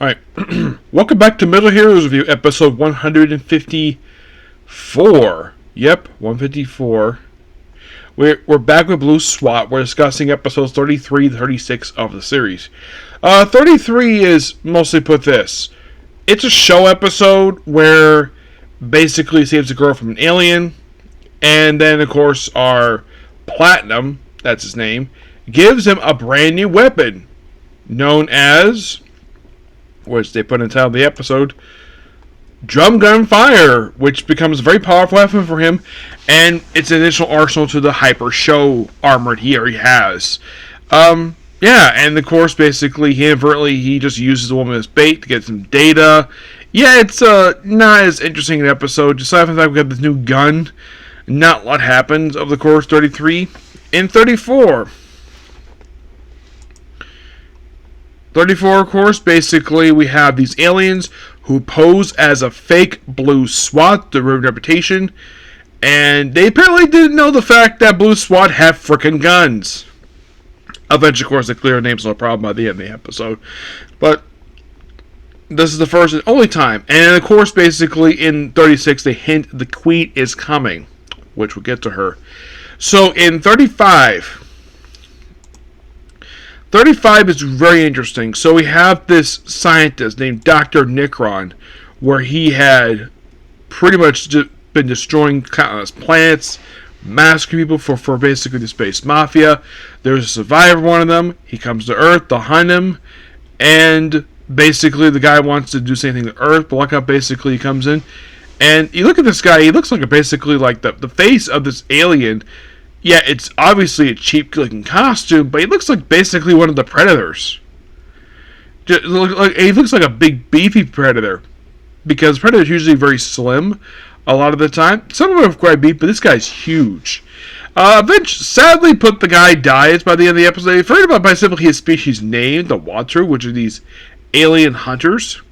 Alright, welcome back to Metal Heroes Review, episode 154. Yep, 154. We're back with Blue SWAT. We're discussing episodes 33 and 36 of the series. 33 is mostly put this. It's a show episode where basically it saves a girl from an alien, and then, of course, our Platinum, that's his name, gives him a brand new weapon known as, which they put in the title of the episode, Drum Gun Fire, which becomes a very powerful weapon for him, and it's an additional arsenal to the Hyper Show armor he already has. Yeah, and of course, basically, he just uses the woman as bait to get some data. Yeah, it's not as interesting an episode. Just the fact we got this new gun, not a lot happens over the course 33. In 34, of course, basically we have these aliens who pose as a fake Blue SWAT to ruin reputation, and they apparently didn't know the fact that Blue SWAT have frickin' guns. Eventually, of course, they clear names, no problem by the end of the episode. But this is the first and only time. And of course, basically in 36, they hint the Queen is coming, which we'll get to her. So in 35 is very interesting. So we have this scientist named Dr. Nikron, where he had pretty much been destroying countless planets, massacring people for basically the space mafia. There's a survivor, one of them. He comes to Earth, they'll hunt him, and basically the guy wants to do the same thing to Earth, but look how basically he comes in. And you look at this guy, he looks like basically like the face of this alien. Yeah, it's obviously a cheap-looking costume, but he looks like basically one of the Predators. He looks like a big, beefy Predator, because Predators are usually very slim a lot of the time. Some of them are quite beef, but this guy's huge. Sadly, the guy dies by the end of the episode. You've heard about by simply his species name, the Watru, which are these alien hunters.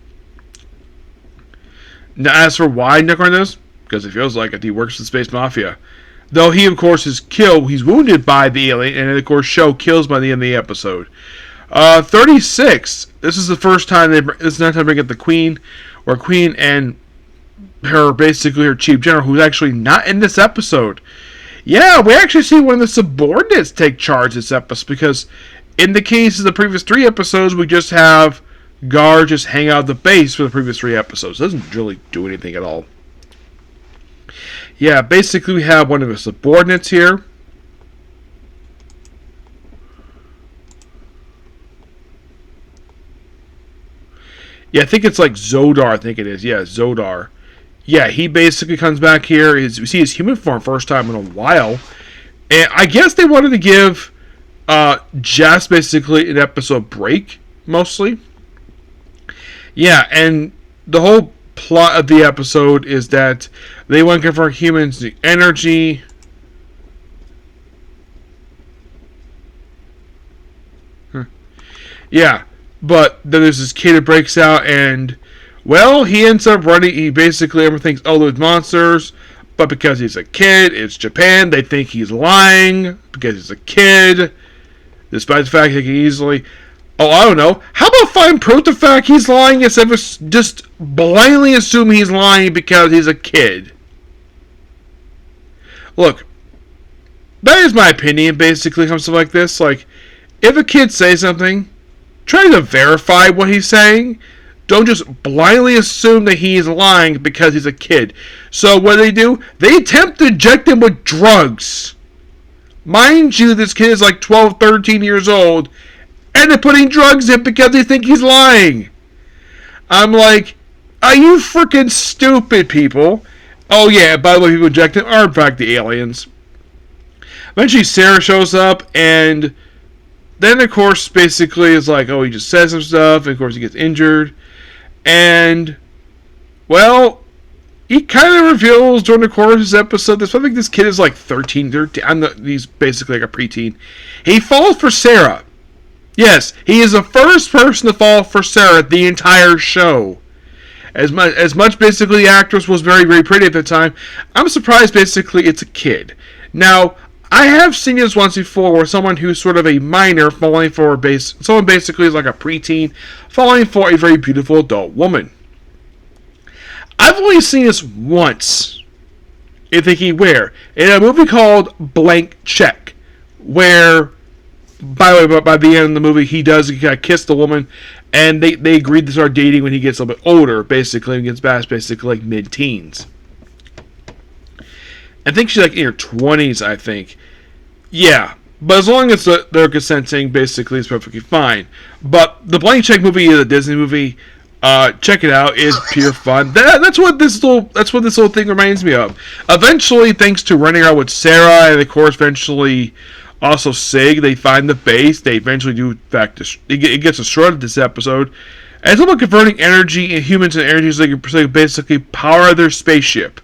Now, as for why Necron does, because it feels like it, he works for the Space Mafia. Though he, of course, is killed, he's wounded by the alien, and of course, Show kills by the end of the episode. 36. This is the first time this is not time to bring up the Queen, or Queen and her Chief General, who's actually not in this episode. Yeah, we actually see one of the subordinates take charge this episode, because in the case of the previous 3 episodes, we just have Gar just hang out at the base for the previous 3 episodes. Doesn't really do anything at all. Yeah, basically we have one of the subordinates here. Yeah, I think it's like Zodar, I think it is. Yeah, Zodar. Yeah, he basically comes back here. We see his human form first time in a while. And I guess they wanted to give Jess basically an episode break, mostly. Yeah, and the whole plot of the episode is that they want to give our humans the energy. Yeah, but then there's this kid who breaks out, and well, he ends up running. He basically everyone thinks, oh, those monsters, but because he's a kid, it's Japan. They think he's lying because he's a kid, despite the fact that he can easily. Oh, I don't know. How about find proof the fact he's lying instead of just blindly assume he's lying because he's a kid? Look, that is my opinion, basically, comes to like this. Like, if a kid says something, try to verify what he's saying. Don't just blindly assume that he's lying because he's a kid. So what do? They attempt to inject him with drugs. Mind you, this kid is like 12, 13 years old, and they're putting drugs in because they think he's lying. I'm like, are you freaking stupid, people? Oh yeah, by the way, people injected are in fact the aliens. Eventually Sarah shows up, and then of course basically it's like, oh, he just says some stuff, and of course he gets injured. And well, he kind of reveals during the course of this episode that I think this kid is like 13. He's basically like a preteen. He falls for Sarah. Yes, he is the first person to fall for Sarah the entire show. As much basically the actress was very, very pretty at the time, I'm surprised basically it's a kid. Now, I have seen this once before, where someone who's sort of a minor someone basically is like a preteen falling for a very beautiful adult woman. I've only seen this once. In thinking where? In a movie called Blank Check, where, by the way, by the end of the movie, he does kiss the woman, and they agreed to start dating when he gets a little bit older, basically, and gets past basically like mid-teens. I think she's like in her 20s, I think. Yeah, but as long as they're consenting, basically, it's perfectly fine. But the Blank Check movie is a Disney movie. Check it out. It's pure fun. That's what this little thing reminds me of. Eventually, thanks to running out with Sarah, and of course, eventually also Sig, they find the base. They eventually do, in fact, it gets destroyed this episode. And it's about converting energy and humans and energy so they can basically power their spaceship.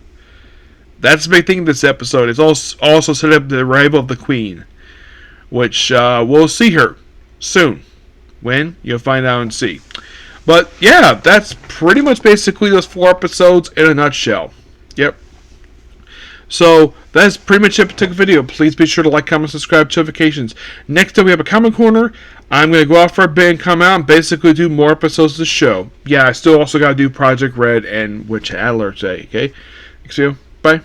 That's the big thing in this episode. It's also set up the arrival of the Queen, which we'll see her soon. When? You'll find out and see. But yeah, that's pretty much basically those 4 episodes in a nutshell. Yep. So that's pretty much it for the video. Please be sure to like, comment, subscribe, notifications. Next up we have a comment corner. I'm going to go off for a bit and come out and basically do more episodes of the show. Yeah, I still also got to do Project Red and Witch Adler today. Okay? Thanks you. Bye.